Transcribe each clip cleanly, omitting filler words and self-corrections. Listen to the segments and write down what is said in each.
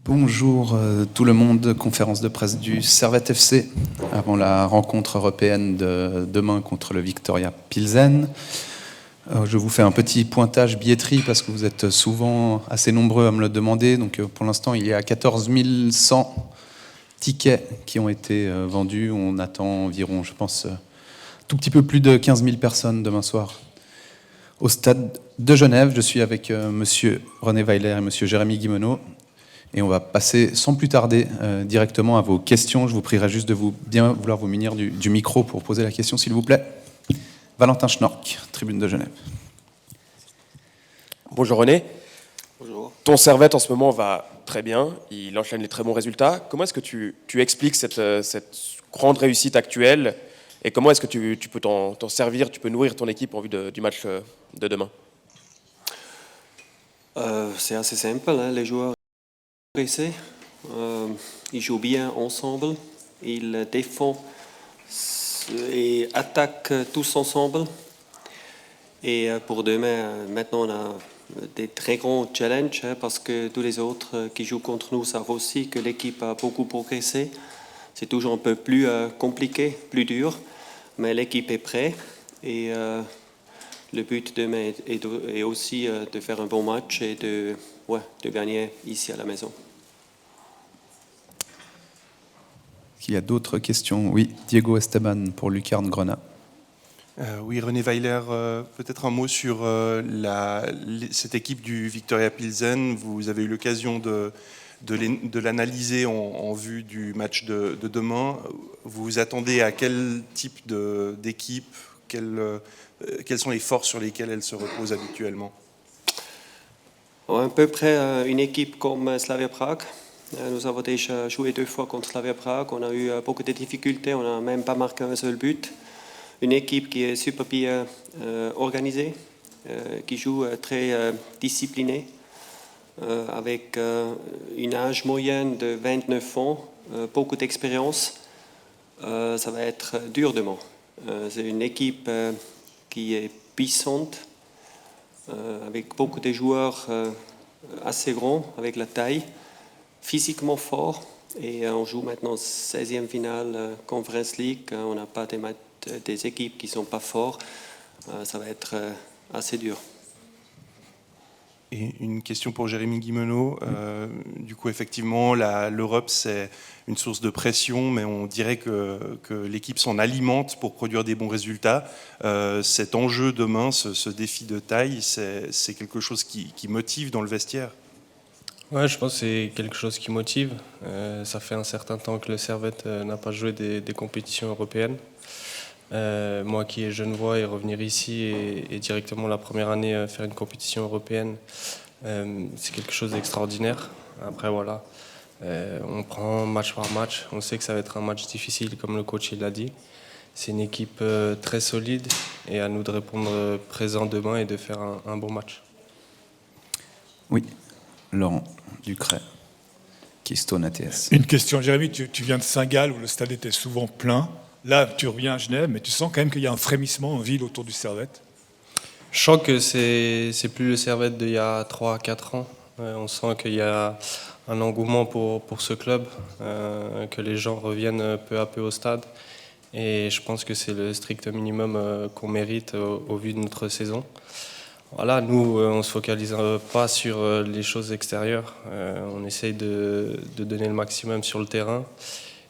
Bonjour tout le monde, conférence de presse du Servette FC avant la rencontre européenne de demain contre le Viktoria Pilsen. Je vous fais un petit pointage billetterie parce que vous êtes souvent assez nombreux à me le demander. Donc pour l'instant, il y a 14 100 tickets qui ont été vendus. On attend environ, je pense, tout petit peu plus de 15 000 personnes demain soir au stade de Genève. Je suis avec monsieur René Weiler et monsieur Jérémy Guimeno. Et on va passer sans plus tarder directement à vos questions. Je vous prierai juste de bien vouloir vous munir du micro pour poser la question, s'il vous plaît. Valentin Schnork, Tribune de Genève. Bonjour René. Bonjour. Ton Servette en ce moment va très bien, il enchaîne les très bons résultats. Comment est-ce que tu expliques cette grande réussite actuelle et comment est-ce que tu peux t'en servir, tu peux nourrir ton équipe en vue du match de demain? C'est assez simple, hein, les joueurs pressés, ils jouent bien ensemble, ils défendent et attaquent tous ensemble. Et pour demain, maintenant on a des très grands challenges hein, parce que tous les autres qui jouent contre nous savent aussi que l'équipe a beaucoup progressé. C'est toujours un peu plus compliqué, plus dur, mais l'équipe est prête et le but demain est aussi de faire un bon match et de gagner ici à la maison. Il y a d'autres questions? Oui, Diego Esteban pour Lucarne Grenat. Oui, René Weiler, peut-être un mot sur cette équipe du Viktoria Pilsen. Vous avez eu l'occasion de l'analyser en vue du match de demain. Vous vous attendez à quel type d'équipe, quelles sont les forces sur lesquelles elle se repose habituellement? À peu près une équipe comme Slavia Prague. Nous avons déjà joué 2 fois contre Slavia Prague. On a eu beaucoup de difficultés, on n'a même pas marqué un seul but. Une équipe qui est super bien organisée, qui joue très disciplinée, avec une âge moyenne de 29 ans, beaucoup d'expérience. Ça va être dur demain. C'est une équipe qui est puissante, avec beaucoup de joueurs assez grands, avec la taille, physiquement fort. Et on joue maintenant 16e finale Conference League. On n'a pas des équipes qui ne sont pas fortes. Ça va être assez dur. Et une question pour Jérémy Guimeno. Du coup, effectivement, l'Europe, c'est une source de pression, mais on dirait que l'équipe s'en alimente pour produire des bons résultats. Cet enjeu demain, ce défi de taille, c'est quelque chose qui motive dans le vestiaire? Ouais, je pense que c'est quelque chose qui motive. Ça fait un certain temps que le Servette n'a pas joué des compétitions européennes. Moi qui est genevois et revenir ici et directement la première année faire une compétition européenne, c'est quelque chose d'extraordinaire. Après voilà, on prend match par match. On sait que ça va être un match difficile comme le coach l'a dit. C'est une équipe très solide et à nous de répondre présent demain et de faire un bon match. Oui, Laurent Ducret, Keystone ATS. Une question, Jérémy, tu viens de Saint-Gall où le stade était souvent plein. Là, tu reviens à Genève, mais tu sens quand même qu'il y a un frémissement en ville autour du Servette? Je sens que c'est plus le Servette d'il y a 3-4 ans. On sent qu'il y a un engouement pour ce club, que les gens reviennent peu à peu au stade. Et je pense que c'est le strict minimum qu'on mérite au vu de notre saison. Voilà, nous, on ne se focalise pas sur les choses extérieures. On essaye de donner le maximum sur le terrain.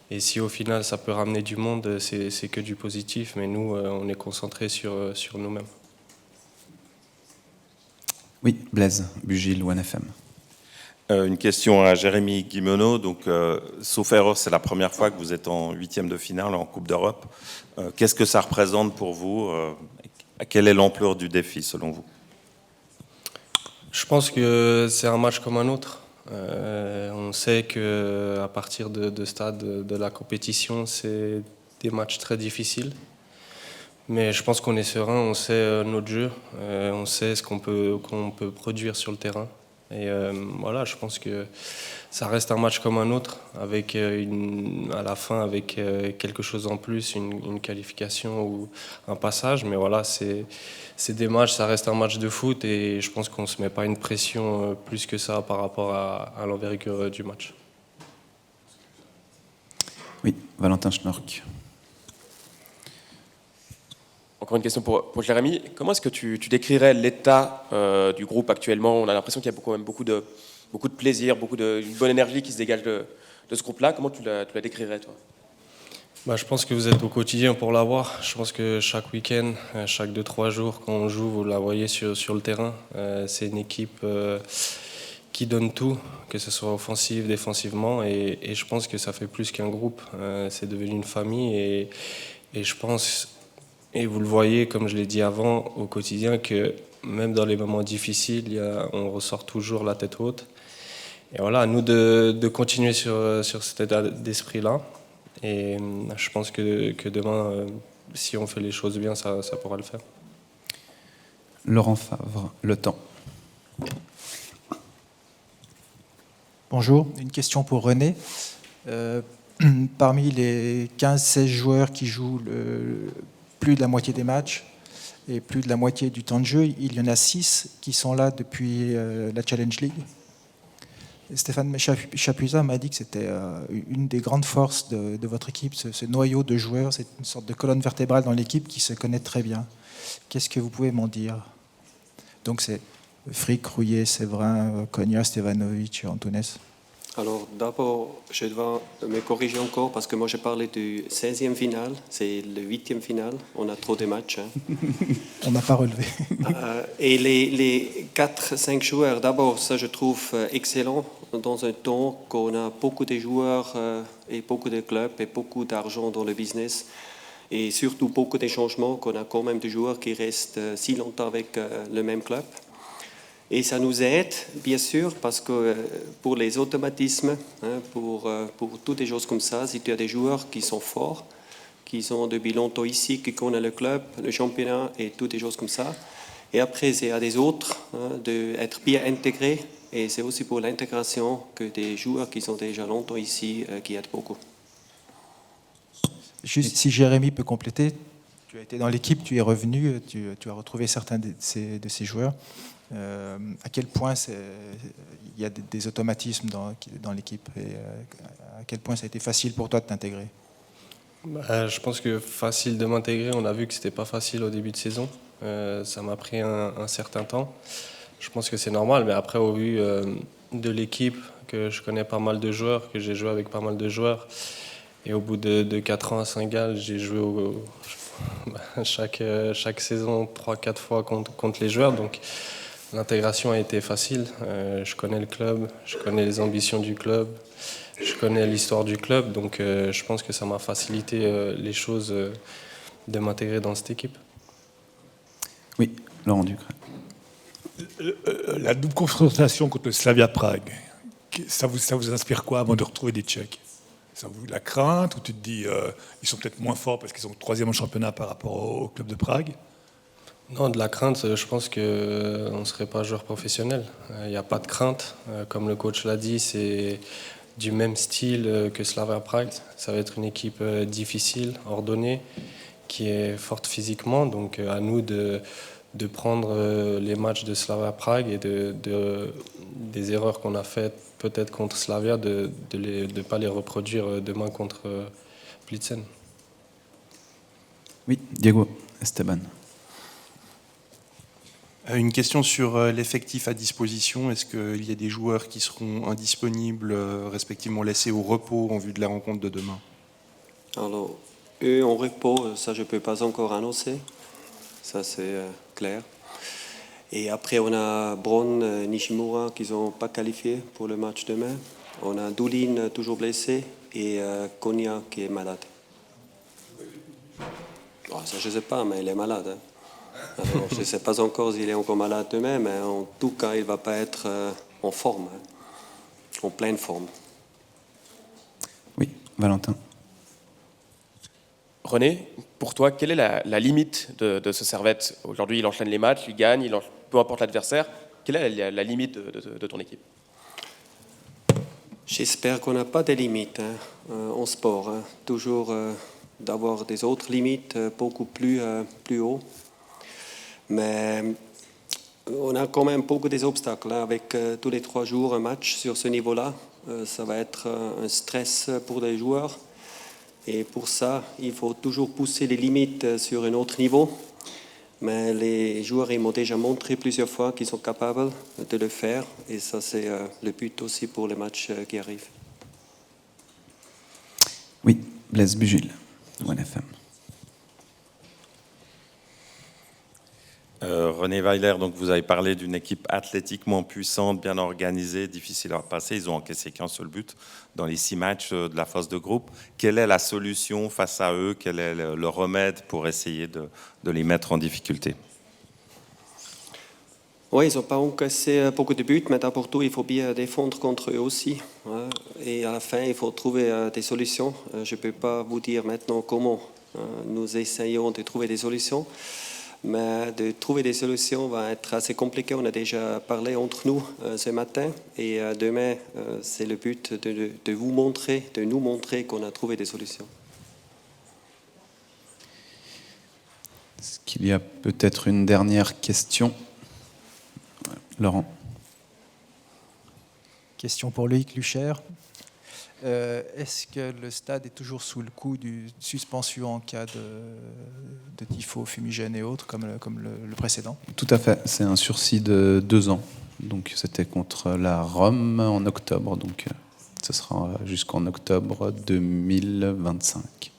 Et si au final ça peut ramener du monde, c'est que du positif. Mais nous, on est concentrés sur nous-mêmes. Oui, Blaise Bugil, OneFM. Une question à Jérémy Guimeno. Donc, sauf erreur, c'est la première fois que vous êtes en 8e de finale en Coupe d'Europe. Qu'est-ce que ça représente pour vous? Quelle est l'ampleur du défi selon vous? Je pense que c'est un match comme un autre. On sait qu'à partir de stade de la compétition, c'est des matchs très difficiles. Mais je pense qu'on est serein, on sait notre jeu, on sait ce qu'on peut produire sur le terrain. Et voilà, je pense que ça reste un match comme un autre, avec à la fin avec quelque chose en plus, une qualification ou un passage. Mais voilà, c'est des matchs, ça reste un match de foot et je pense qu'on ne se met pas une pression plus que ça par rapport à l'envergure du match. Oui, Valentin Schnork. Encore une question pour Jérémy. Comment est-ce que tu décrirais l'état du groupe actuellement? On a l'impression qu'il y a quand même beaucoup de plaisir, une bonne énergie qui se dégage de ce groupe-là. Comment tu la décrirais, toi? Je pense que vous êtes au quotidien pour l'avoir. Je pense que chaque week-end, chaque 2-3 jours, quand on joue, vous la voyez sur le terrain. C'est une équipe qui donne tout, que ce soit offensif, défensivement. Et je pense que ça fait plus qu'un groupe. C'est devenu une famille. Et je pense, et vous le voyez, comme je l'ai dit avant, au quotidien, que même dans les moments difficiles, on ressort toujours la tête haute. Et voilà, à nous de continuer sur cet état d'esprit-là. Et je pense que demain, si on fait les choses bien, ça pourra le faire. Laurent Favre, Le Temps. Bonjour, une question pour René. Parmi les 15-16 joueurs qui jouent plus de la moitié des matchs et plus de la moitié du temps de jeu, il y en a 6 qui sont là depuis la Challenge League. Stéphane Chapuisat m'a dit que c'était une des grandes forces de votre équipe, ce noyau de joueurs, c'est une sorte de colonne vertébrale dans l'équipe qui se connaît très bien. Qu'est-ce que vous pouvez m'en dire? Donc c'est Frick, Rouillet, Séverin, Konya, Stevanovic, Antunes. Alors d'abord, je dois me corriger encore parce que moi j'ai parlé du 16e final, c'est le 8e final, on a trop de matchs. On n'a pas relevé. Et les 4-5 joueurs, d'abord ça je trouve excellent dans un temps qu'on a beaucoup de joueurs et beaucoup de clubs et beaucoup d'argent dans le business et surtout beaucoup de changements, qu'on a quand même des joueurs qui restent si longtemps avec le même club. Et ça nous aide, bien sûr, parce que pour les automatismes, pour toutes les choses comme ça, si tu as des joueurs qui sont forts, qui sont depuis longtemps ici, qui connaissent le club, le championnat et toutes les choses comme ça. Et après, c'est à des autres d'être bien intégrés. Et c'est aussi pour l'intégration que des joueurs qui sont déjà longtemps ici, qui aident beaucoup. Juste si Jérémy peut compléter, tu as été dans l'équipe, tu es revenu, tu as retrouvé certains de ces joueurs. À quel point il y a des automatismes dans l'équipe et à quel point ça a été facile pour toi de t'intégrer? Je pense que facile de m'intégrer, on a vu que c'était pas facile au début de saison. Ça m'a pris un certain temps. Je pense que c'est normal, mais après au vu de l'équipe, que je connais pas mal de joueurs, que j'ai joué avec pas mal de joueurs, et au bout de 4 ans à Saint-Gall, j'ai joué chaque saison 3-4 fois contre les joueurs, donc l'intégration a été facile. Je connais le club, je connais les ambitions du club, je connais l'histoire du club, donc je pense que ça m'a facilité les choses de m'intégrer dans cette équipe. Oui, Laurent Ducret. La double confrontation contre le Slavia Prague, ça vous inspire quoi avant de retrouver des Tchèques? Ça vous la crainte ou tu te dis ils sont peut-être moins forts parce qu'ils sont 3e au championnat par rapport au club de Prague? Non, de la crainte, je pense qu'on ne serait pas joueur professionnel. Il n'y a pas de crainte. Comme le coach l'a dit, c'est du même style que Slavia Prague. Ça va être une équipe difficile, ordonnée, qui est forte physiquement. Donc à nous de prendre les matchs de Slavia Prague et des erreurs qu'on a faites peut-être contre Slavia, de ne pas les reproduire demain contre Plitzen. Oui, Diego Esteban. Une question sur l'effectif à disposition. Est-ce qu'il y a des joueurs qui seront indisponibles, respectivement laissés au repos en vue de la rencontre de demain? Alors, eux en repos, ça je ne peux pas encore annoncer. Ça c'est clair. Et après, on a Bron, Nishimura qui ne sont pas qualifiés pour le match demain. On a Doulin toujours blessé et Konya qui est malade. Oh, ça je ne sais pas, mais il est malade. Hein. Alors, je ne sais pas encore s'il est encore malade demain, mais en tout cas, il ne va pas être en forme, en pleine forme. Oui, Valentin. René, pour toi, quelle est la limite de ce Servette? Aujourd'hui, il enchaîne les matchs, il gagne, peu importe l'adversaire. Quelle est la limite de ton équipe? J'espère qu'on n'a pas de limites en sport. Toujours d'avoir des autres limites beaucoup plus haut. Mais on a quand même beaucoup des obstacles. Avec tous les 3 jours un match sur ce niveau-là, ça va être un stress pour les joueurs. Et pour ça, il faut toujours pousser les limites sur un autre niveau. Mais les joueurs ils m'ont déjà montré plusieurs fois qu'ils sont capables de le faire. Et ça, c'est le but aussi pour les matchs qui arrivent. Oui, Blaise Bugil, ONFM. René Weiler, donc vous avez parlé d'une équipe athlétiquement puissante, bien organisée, difficile à passer. Ils ont encaissé qu'un seul but dans les 6 matchs de la phase de groupe. Quelle est la solution face à eux? Quel est le remède pour essayer de les mettre en difficulté? Oui, ils n'ont pas encaissé beaucoup de buts, mais d'abord tout, il faut bien défendre contre eux aussi. Et à la fin, il faut trouver des solutions. Je ne peux pas vous dire maintenant comment nous essayons de trouver des solutions. Mais de trouver des solutions va être assez compliqué. On a déjà parlé entre nous ce matin. Et demain, c'est le but de vous montrer, de nous montrer qu'on a trouvé des solutions. Est-ce qu'il y a peut-être une dernière question? Laurent. Question pour Loïc Lucher. Est-ce que le stade est toujours sous le coup d'une suspension en cas de tifo, fumigène et autres, comme le précédent? Tout à fait, c'est un sursis de 2 ans. Donc c'était contre la Rome en octobre, donc ce sera jusqu'en octobre 2025.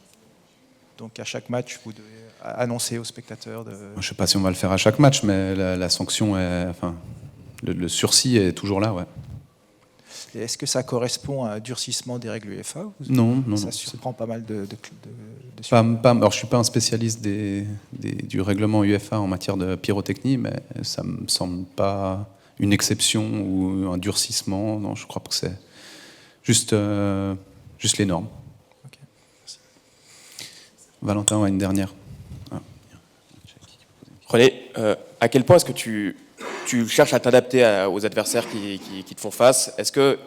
Donc à chaque match, vous devez annoncer aux spectateurs de... Je ne sais pas si on va le faire à chaque match, mais la sanction est... Enfin, le sursis est toujours là, ouais. Et est-ce que ça correspond à un durcissement des règles UEFA? Non. Ça surprend pas mal de alors, je ne suis pas un spécialiste du règlement UEFA en matière de pyrotechnie, mais ça ne me semble pas une exception ou un durcissement. Non, je crois que c'est juste les normes. Okay. Merci. Valentin a une dernière. René, à quel point est-ce que tu cherches à t'adapter aux adversaires qui te font face? Est-ce que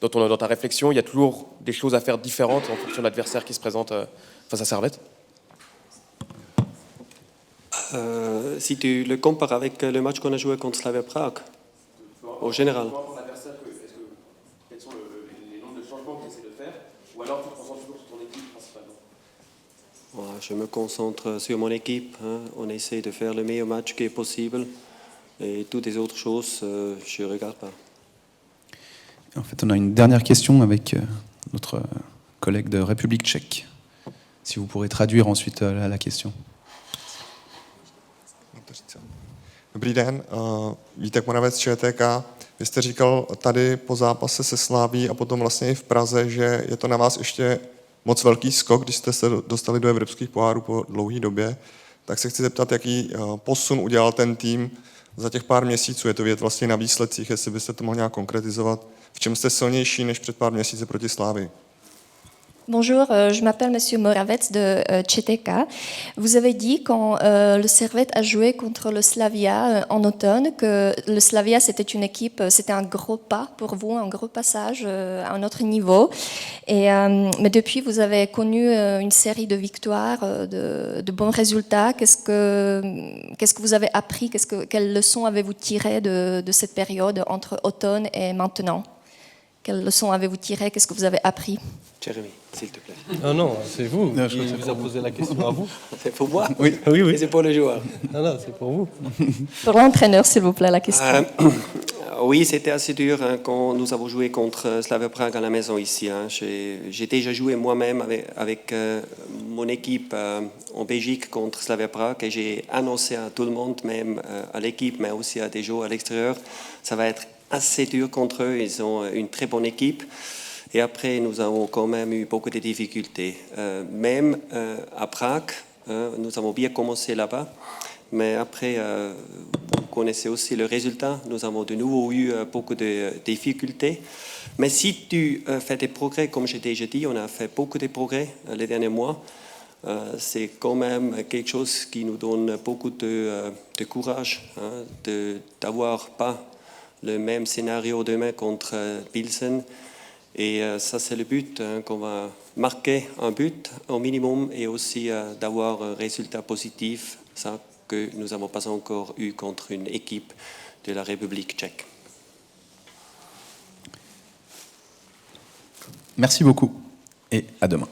dans ta réflexion, il y a toujours des choses à faire différentes en fonction de l'adversaire qui se présente face à Servette? Si tu le compares avec le match qu'on a joué contre Slavia Prague, au général. Quels sont les nombres de changements que tu essaies de faire? Ou alors tu te concentres toujours sur ton équipe principalement? Je me concentre sur mon équipe. On essaie de faire le meilleur match qui est possible. Et toutes les autres choses, je ne regarde pas. En fait, on a une dernière question avec notre collègue de République tchèque. Si vous pourrez traduire ensuite la question. Dobrý den, Vítek Moravec, ČTK. Vy jste říkal tady po zápase se Slaví a potom vlastně i v Praze, že je to na vás ještě moc velký skok, když jste se dostali do evropských pohárů po dlouhé době. Tak se chci zeptat, jaký posun udělal ten tým za těch pár měsíců. Je to vidět vlastně na výsledcích, jestli byste to mohl nějak konkretizovat. V čem jste silnější než před pár měsíci proti Slávii? Bonjour, je m'appelle Monsieur Moravec de ČTK. Vous avez dit quand le Servette a joué contre le Slavia en automne que le Slavia c'était une équipe, c'était un gros pas pour vous, un gros passage à un autre niveau. Mais depuis vous avez connu une série de victoires, de bons résultats. Qu'est-ce que vous avez appris? Quelles leçons avez-vous tirées de cette période entre automne et maintenant? Quelles leçons avez-vous tirées? Qu'est-ce que vous avez appris? Jérémy, s'il te plaît. Non, c'est vous qui vous a posé la question à vous. C'est pour moi? Oui. Et c'est pour le joueur? Non, c'est pour vous. Pour l'entraîneur, s'il vous plaît, la question. Oui, c'était assez dur quand nous avons joué contre Slavia Prague à la maison ici. J'ai déjà joué moi-même avec mon équipe en Belgique contre Slavia Prague et j'ai annoncé à tout le monde, même à l'équipe, mais aussi à des joueurs à l'extérieur, ça va être assez dur contre eux. Ils ont une très bonne équipe. Et après, nous avons quand même eu beaucoup de difficultés. Même à Prague, nous avons bien commencé là-bas. Mais après, vous connaissez aussi le résultat. Nous avons de nouveau eu beaucoup de difficultés. Mais si tu fais des progrès, comme j'ai déjà dit, on a fait beaucoup de progrès les derniers mois. C'est quand même quelque chose qui nous donne beaucoup de courage d'avoir pas le même scénario demain contre Pilsen. Et ça, c'est le but, qu'on va marquer un but au minimum et aussi d'avoir un résultat positif, ça que nous n'avons pas encore eu contre une équipe de la République tchèque. Merci beaucoup et à demain.